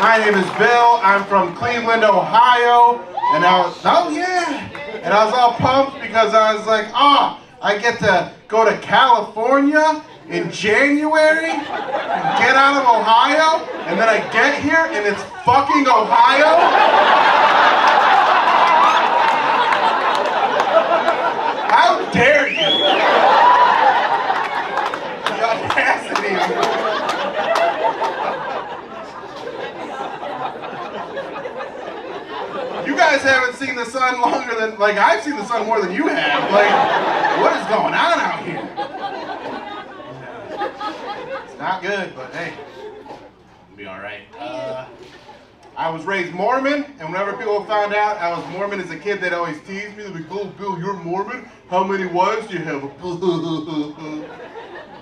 My name is Bill. I'm from Cleveland, Ohio. And I was, And I was all pumped because I was like, I get to go to California in January and get out of Ohio. And then I get here and it's fucking Ohio. How dare you? The audacity of it. You guys haven't seen the sun longer than, like, I've seen the sun more than you have. Like, what is going on out here? It's not good, but hey, it'll be all right. I was raised Mormon, and whenever people found out I was Mormon as a kid, they'd always tease me. They'd be like, "Oh, Bill, you're Mormon? How many wives do you have?" And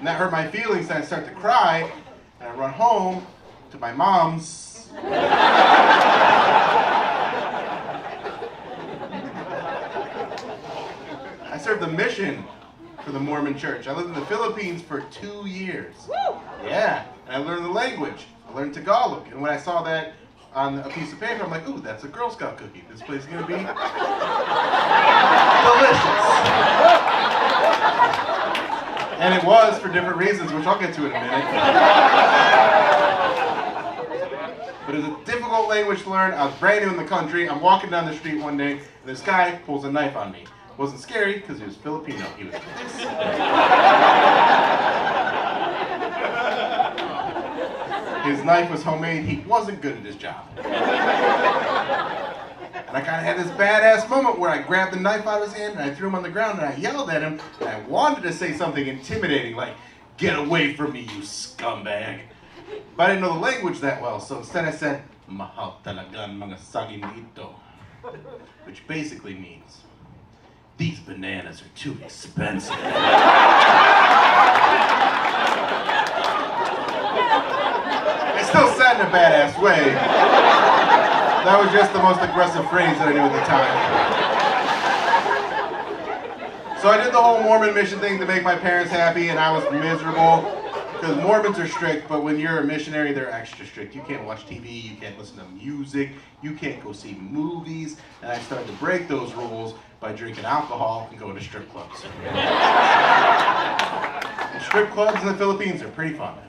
that hurt my feelings, and I start to cry, and I run home to my mom's. I served the mission for the Mormon church. I lived in the Philippines for 2 years. Woo! Yeah, and I learned the language. I learned Tagalog, and when I saw that on a piece of paper, I'm like, ooh, that's a Girl Scout cookie. This place is gonna be delicious. And it was for different reasons, which I'll get to in a minute. But it's a difficult language to learn. I was brand new in the country. I'm walking down the street one day, and this guy pulls a knife on me. It wasn't scary, because he was Filipino. He was this. His knife was homemade. He wasn't good at his job. And I kind of had this badass moment where I grabbed the knife out of his hand and I threw him on the ground and I yelled at him. And I wanted to say something intimidating like, "Get away from me, you scumbag." But I didn't know the language that well, so instead I said, "Mahal talagang mga saging ito," which basically means, "These bananas are too expensive." I still said in a badass way. That was just the most aggressive phrase that I knew at the time. So I did the whole Mormon mission thing to make my parents happy, and I was miserable. Because Mormons are strict, but when you're a missionary, they're extra strict. You can't watch TV, you can't listen to music, you can't go see movies. And I started to break those rules by drinking alcohol and going to strip clubs. Strip clubs in the Philippines are pretty fun.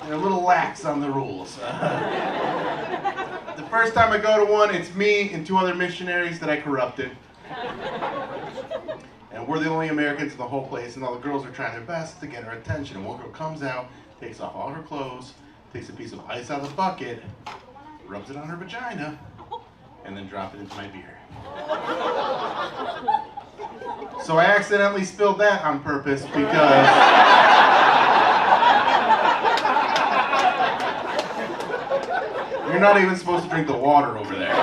They're a little lax on the rules. The first time I go to one, it's me and 2 other missionaries that I corrupted. And we're the only Americans in the whole place, and all the girls are trying their best to get her attention. And one girl comes out, takes off all her clothes, takes a piece of ice out of the bucket, rubs it on her vagina, and then drops it into my beer. So I accidentally spilled that on purpose because you're not even supposed to drink the water over there.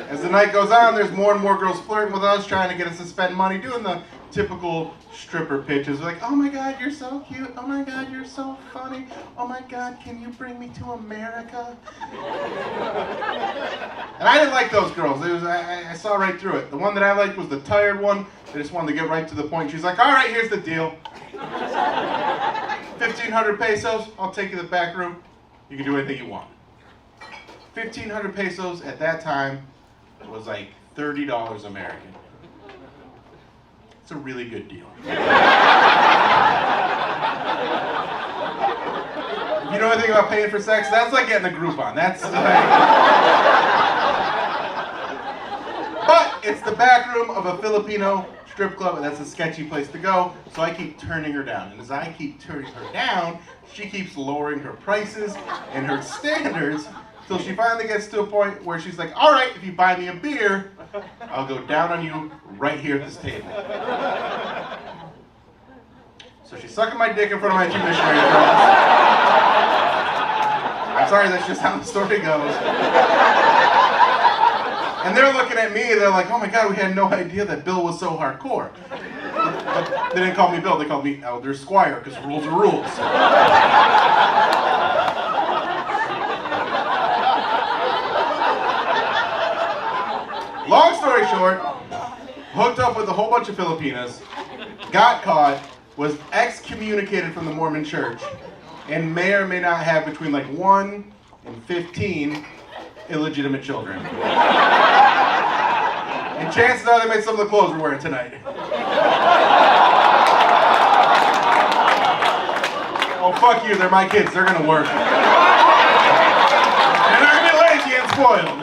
As the night goes on, there's more and more girls flirting with us, trying to get us to spend money, doing the typical stripper pitches. Like, "Oh my God, you're so cute. Oh my God, you're so funny. Oh my God, can you bring me to America?" And I didn't like those girls. I saw right through it. The one that I liked was the tired one. They just wanted to get right to the point. She's like, "All right, here's the deal. 1,500 pesos, I'll take you to the back room. You can do anything you want." 1,500 pesos at that time was like $30 American. It's a really good deal. If you know anything about paying for sex, that's like getting a Groupon. That's like... But it's the back room of a Filipino strip club, and that's a sketchy place to go, so I keep turning her down. And as I keep turning her down, she keeps lowering her prices and her standards, till she finally gets to a point where she's like, "All right, if you buy me a beer, I'll go down on you right here at this table." So she's sucking my dick in front of my 2 missionary friends. I'm sorry, that's just how the story goes. And they're looking at me, they're like, "Oh my God, we had no idea that Bill was so hardcore." But they didn't call me Bill, they called me Elder Squire, because rules are rules. Long story short, hooked up with a whole bunch of Filipinas, got caught, was excommunicated from the Mormon church, and may or may not have between like 1 and 15 illegitimate children. And chances are they made some of the clothes we're wearing tonight. Oh, fuck you, they're my kids, they're gonna work. And they're gonna be lazy and spoiled.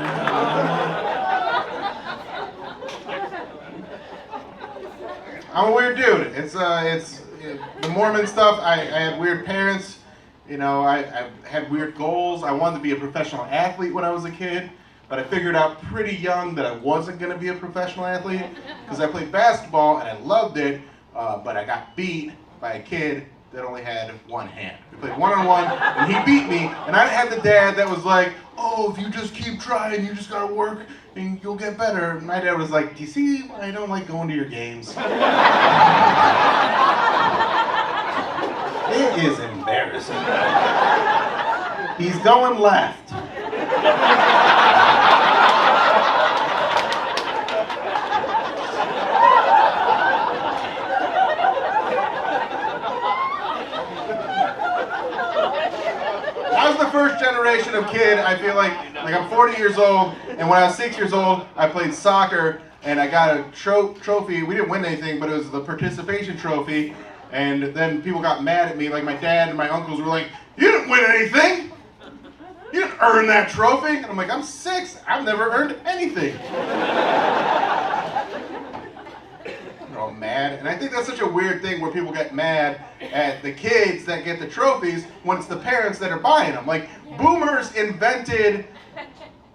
I'm a weird dude. It's the Mormon stuff. I had weird parents. You know, I had weird goals. I wanted to be a professional athlete when I was a kid, but I figured out pretty young that I wasn't going to be a professional athlete because I played basketball and I loved it, but I got beat by a kid that only had one hand. We played one-on-one, and he beat me, and I had the dad that was like, oh, if you just keep trying, you just gotta work, and you'll get better. And my dad was like, do you see why I don't like going to your games? It is embarrassing. He's going left. I was the first generation of kid. I feel like I'm 40 years old, and when I was 6 years old, I played soccer, and I got a trophy. We didn't win anything, but it was the participation trophy, and then people got mad at me, like my dad and my uncles were like, you didn't win anything! You didn't earn that trophy! And I'm like, I'm 6, I've never earned anything. They're all mad, and I think that's such a weird thing where people get mad at the kids that get the trophies when it's the parents that are buying them. Like, boomers invented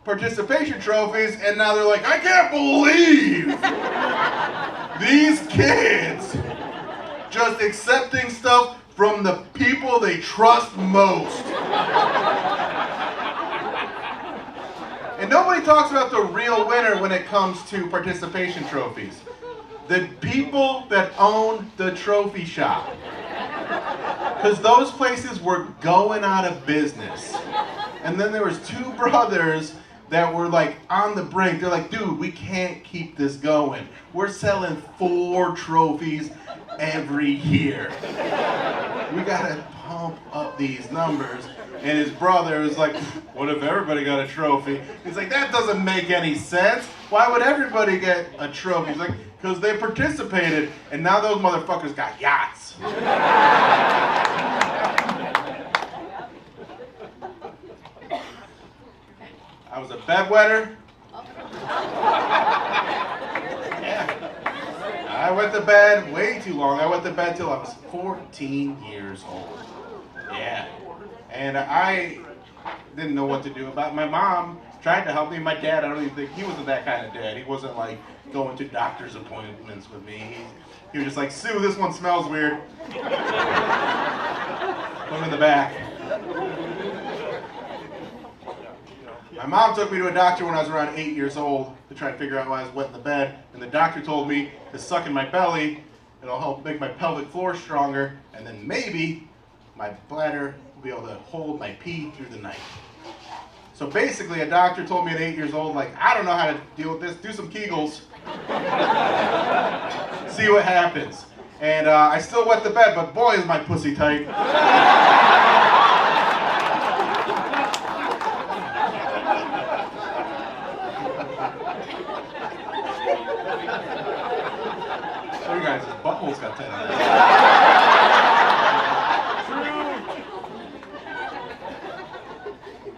participation trophies, and now they're like, I can't believe these kids just accepting stuff from the people they trust most. And nobody talks about the real winner when it comes to participation trophies. The people that own the trophy shop. Because those places were going out of business. And then there was 2 brothers that were like on the brink. They're like, dude, we can't keep this going. We're selling 4 trophies every year. We gotta pump up these numbers. And his brother was like, what if everybody got a trophy? He's like, that doesn't make any sense. Why would everybody get a trophy? He's like, because they participated, and now those motherfuckers got yachts. I was a bedwetter. Yeah. I went to bed way too long. I went to bed till I was 14 years old. Yeah. And I didn't know what to do about it. My mom tried to help me. My dad, I don't even think, he wasn't that kind of dad. He wasn't like going to doctor's appointments with me. He was just like, Sue, this one smells weird. Put him in the back. My mom took me to a doctor when I was around 8 years old to try to figure out why I was wet in the bed. And the doctor told me to suck in my belly. It'll help make my pelvic floor stronger. And then maybe my bladder will be able to hold my pee through the night. So basically, a doctor told me at 8 years old, like, I don't know how to deal with this. Do some Kegels. See what happens. And I still wet the bed, but boy, is my pussy tight. So you guys, his butthole's got tight on it.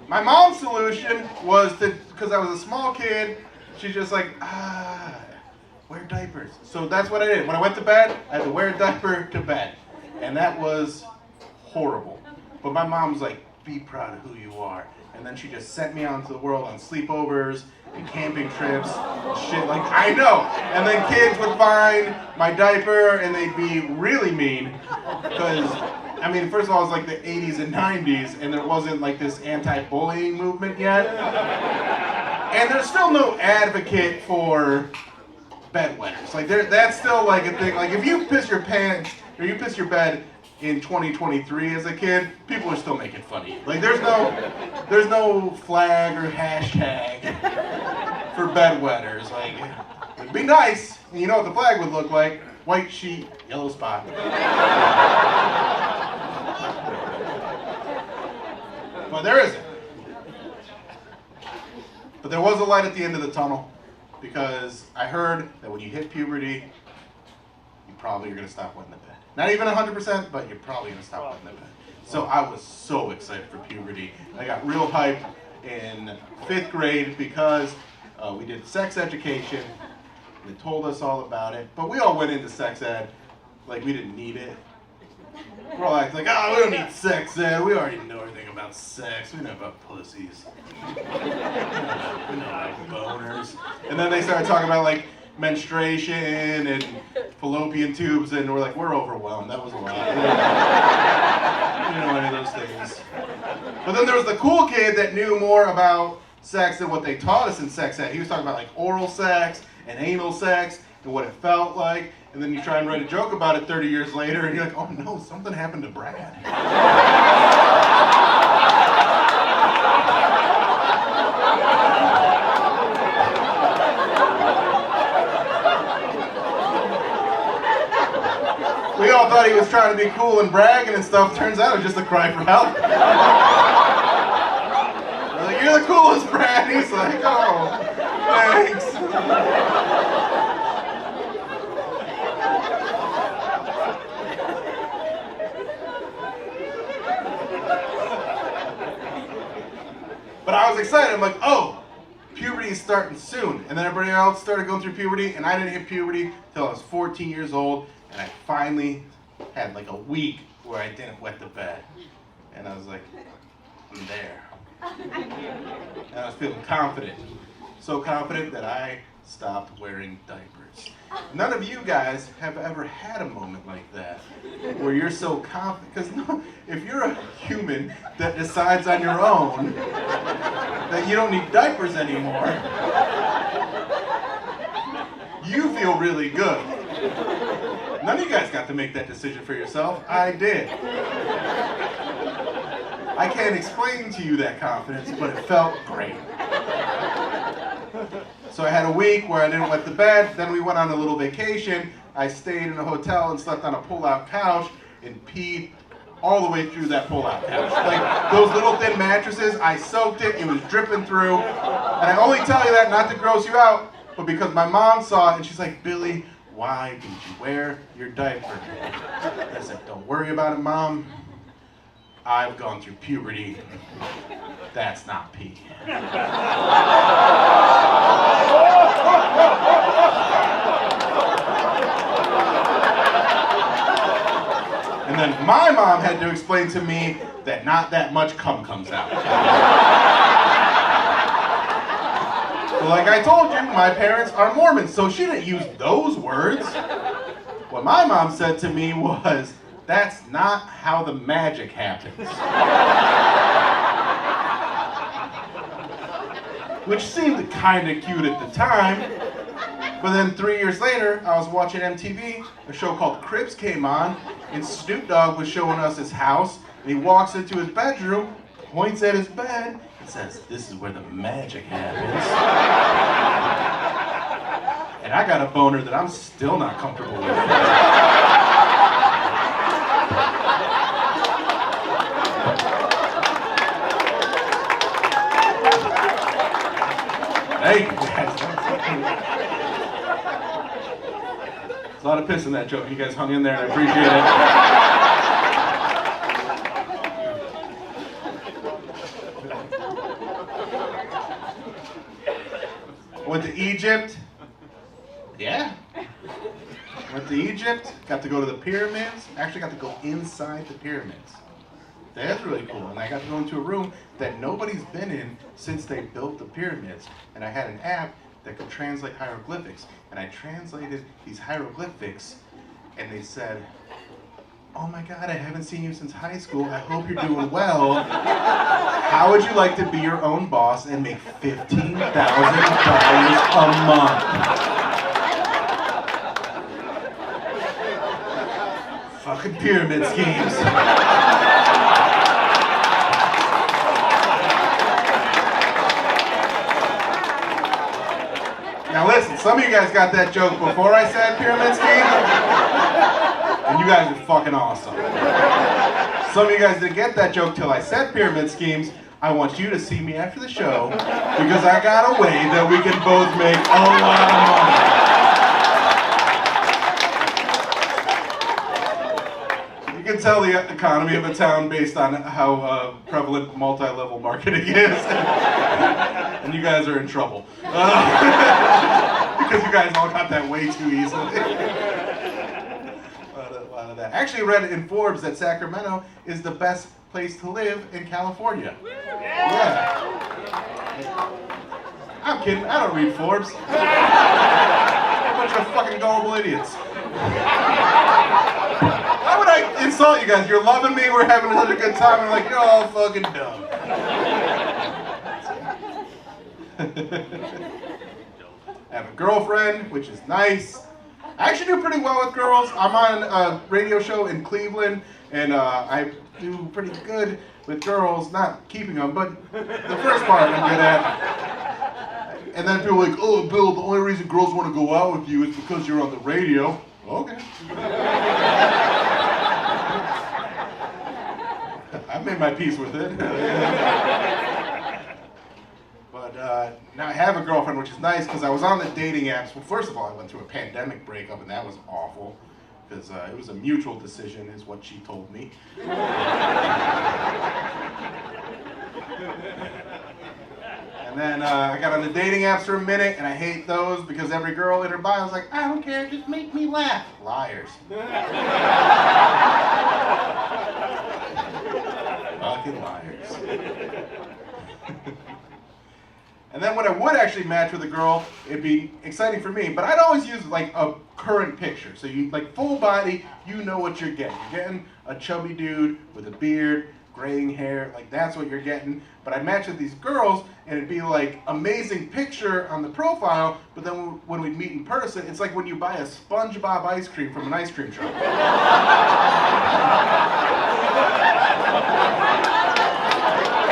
My mom's solution was to, because I was a small kid, she's just like, wear diapers. So that's what I did. When I went to bed, I had to wear a diaper to bed. And that was horrible. But my mom was like, be proud of who you are. And then she just sent me out into the world on sleepovers and camping trips and shit like, I know. And then kids would find my diaper and they'd be really mean because, I mean, first of all, it was like the 80s and 90s, and there wasn't like this anti-bullying movement yet. And there's still no advocate for bedwetters. Like, that's still like a thing. Like, if you piss your pants or you piss your bed, in 2023 as a kid, people are still making fun of you. Like there's no flag or hashtag for bedwetters. Like it'd be nice, and you know what the flag would look like? White sheet, yellow spot. But there isn't. But there was a light at the end of the tunnel, because I heard that when you hit puberty, you probably are going to stop wetting the bed. Not even 100%, but you're probably going to stop wetting the bed. So I was so excited for puberty. I got real hyped in 5th grade because we did sex education. They told us all about it, but we all went into sex ed like we didn't need it. We're all like, oh, we don't need sex ed. We already know everything about sex. We know about pussies. We know about boners. And then they started talking about like menstruation and fallopian tubes, and we're like, we're overwhelmed. That was a lot. We didn't know any of those things. But then there was the cool kid that knew more about sex than what they taught us in sex ed. He was talking about like oral sex and anal sex and what it felt like. And then you try and write a joke about it 30 years later, and you're like, oh no, something happened to Brad. We all thought he was trying to be cool and bragging and stuff. Turns out it was just a cry for help. We're like, you're the coolest, Brad. He's like, oh, thanks. But I was excited. I'm like, oh, puberty is starting soon. And then everybody else started going through puberty, and I didn't hit puberty until I was 14 years old, and I finally had like a week where I didn't wet the bed. And I was like, I'm there. And I was feeling confident. So confident that I stopped wearing diapers. None of you guys have ever had a moment like that, where you're so confident. Because no, if you're a human that decides on your own that you don't need diapers anymore, you feel really good. None of you guys got to make that decision for yourself. I did. I can't explain to you that confidence, but it felt great. So I had a week where I didn't wet the bed. Then we went on a little vacation. I stayed in a hotel and slept on a pull-out couch and peed all the way through that pull-out couch. Like those little thin mattresses, I soaked it. It was dripping through. And I only tell you that not to gross you out, but because my mom saw it and she's like, Billy, why didn't you wear your diaper? I said, don't worry about it, Mom. I've gone through puberty. That's not pee. And then my mom had to explain to me that not that much cum comes out. So like I told you, my parents are Mormons, so she didn't use those words. What my mom said to me was, that's not how the magic happens. Which seemed kind of cute at the time. But then 3 years later, I was watching MTV, a show called Cribs came on, and Snoop Dogg was showing us his house, and he walks into his bedroom, points at his bed, and says, this is where the magic happens. And I got a boner that I'm still not comfortable with. Hey, there's a lot of piss in that joke. You guys hung in there, and I appreciate it. Went to Egypt. Yeah. Went to Egypt. Got to go to the pyramids. Actually got to go inside the pyramids. That's really cool. And I got to go into a room that nobody's been in since they built the pyramids. And I had an app that could translate hieroglyphics. And I translated these hieroglyphics, and they said, oh my God, I haven't seen you since high school. I hope you're doing well. How would you like to be your own boss and make $15,000 a month? Fucking fucking pyramid schemes. Now listen, some of you guys got that joke before I said pyramid scheme, and you guys are fucking awesome. Some of you guys didn't get that joke till I said pyramid schemes. I want you to see me after the show, because I got a way that we can both make a lot of money. You can tell the economy of a town based on how prevalent multi-level marketing is. And you guys are in trouble. Because you guys all got that way too easily. A lot of that. I actually read in Forbes that Sacramento is the best place to live in California. Yeah. I'm kidding, I don't read Forbes. A bunch of fucking gullible idiots. Why would I insult you guys? You're loving me, we're having such a good time, and I'm like, you're all fucking dumb. I have a girlfriend, which is nice. I actually do pretty well with girls. I'm on a radio show in Cleveland, and I do pretty good with girls, not keeping them, but the first part I'm good at. And then people are like, oh, Bill, the only reason girls want to go out with you is because you're on the radio. Okay. I've made my peace with it. But now I have a girlfriend, which is nice, because I was on the dating apps. Well, first of all, I went through a pandemic breakup, and that was awful, because it was a mutual decision, is what she told me. And then I got on the dating apps for a minute, and I hate those, because every girl in her bio was like, I don't care, just make me laugh. Liars. Fucking liars. And then when I would actually match with a girl, it'd be exciting for me, but I'd always use like a current picture. So you, like full body, you know what you're getting. You're getting a chubby dude with a beard, graying hair, like that's what you're getting. But I'd match with these girls, and it'd be like amazing picture on the profile, but then when we'd meet in person, it's like when you buy a SpongeBob ice cream from an ice cream truck.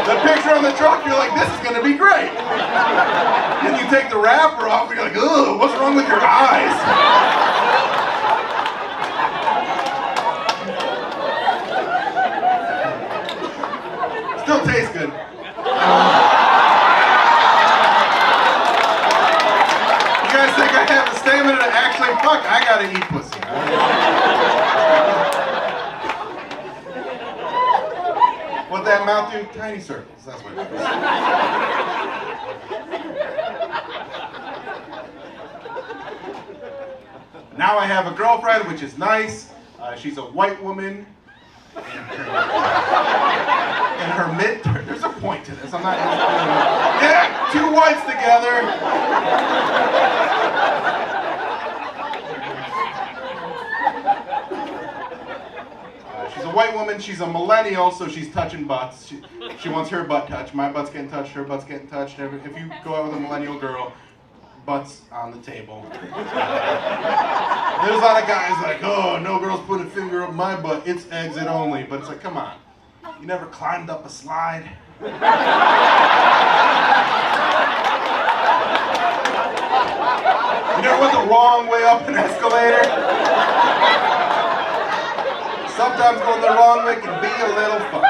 The picture on the truck, you're like, this is gonna be great. Then you take the wrapper off, and you're like, ugh, what's wrong with your eyes? Still tastes good. You guys think I have the stamina to actually fuck? I gotta eat pussy. What that mouth do? Tiny circles. That's what it is. Now I have a girlfriend, which is nice. She's a white woman. In her mid, there's a point to this. I'm not. Yeah, two whites together. She's a white woman, she's a millennial, so she's touching butts. She wants her butt touched. My butt's getting touched, her butt's getting touched. If you go out with a millennial girl, butts on the table. There's a lot of guys like, oh, no girls put a finger up my butt, it's exit only. But it's like, come on. You never climbed up a slide? You never went the wrong way up an escalator? Sometimes going the wrong way can be a little fun.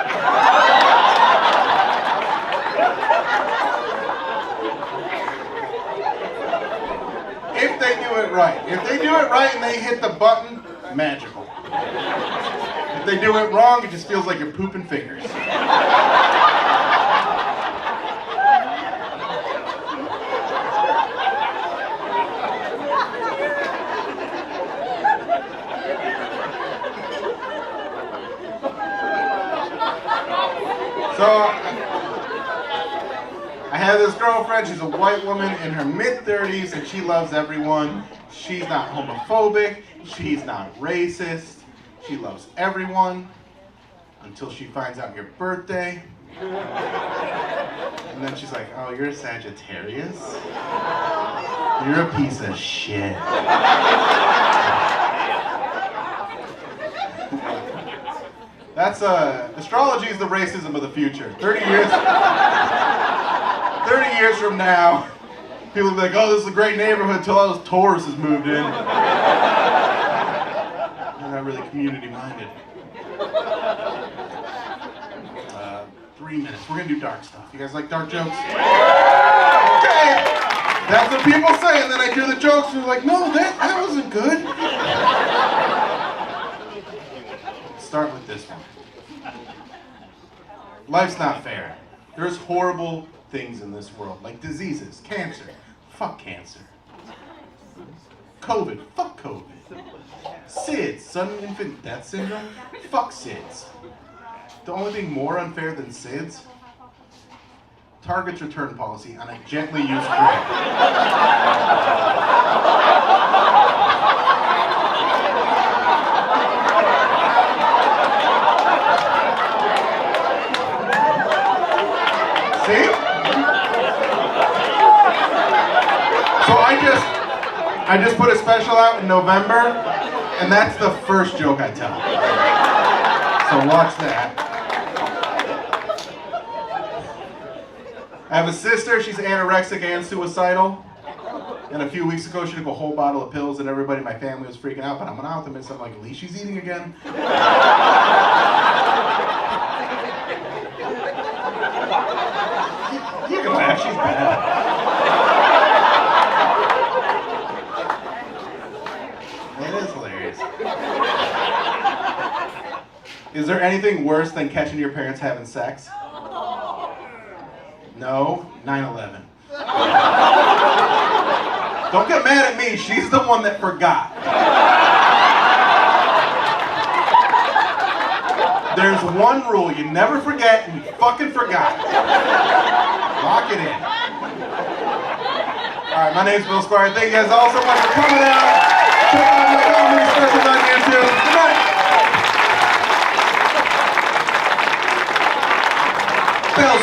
If they do it right. If they do it right and they hit the button, magical. If they do it wrong, it just feels like you're pooping fingers. So, I have this girlfriend, she's a white woman in her mid-30s, and she loves everyone. She's not homophobic, she's not racist, she loves everyone, until she finds out your birthday. And then she's like, oh, you're a Sagittarius? You're a piece of shit. That's astrology is the racism of the future. 30 years from now, people will be like, oh, this is a great neighborhood until all those Tauruses moved in. They're not really community minded. 3 minutes. We're gonna do dark stuff. You guys like dark jokes? Okay. That's what people say, and then I do the jokes and they're like, no, that wasn't good. Start with this one. Life's not fair. There's horrible things in this world, like diseases, cancer. Fuck cancer. COVID. Fuck COVID. SIDS, sudden infant death syndrome. Fuck SIDS. The only thing more unfair than SIDS? Target's return policy on a gently used grill. See? So I just put a special out in November, and that's the first joke I tell. So watch that. I have a sister, she's anorexic and suicidal. And a few weeks ago, she took a whole bottle of pills and everybody in my family was freaking out, but I'm an optimist. I'm like, at least she's eating again. You can laugh, she's bad. It is hilarious. Is there anything worse than catching your parents having sex? No, 9/11. Don't get mad at me, she's the one that forgot. There's one rule, you never forget, and you fucking forgot. Lock it in. Alright, my name's Bill Squire. Thank you guys all so much for coming out. Check out my comedy specials on YouTube. Good night. Bill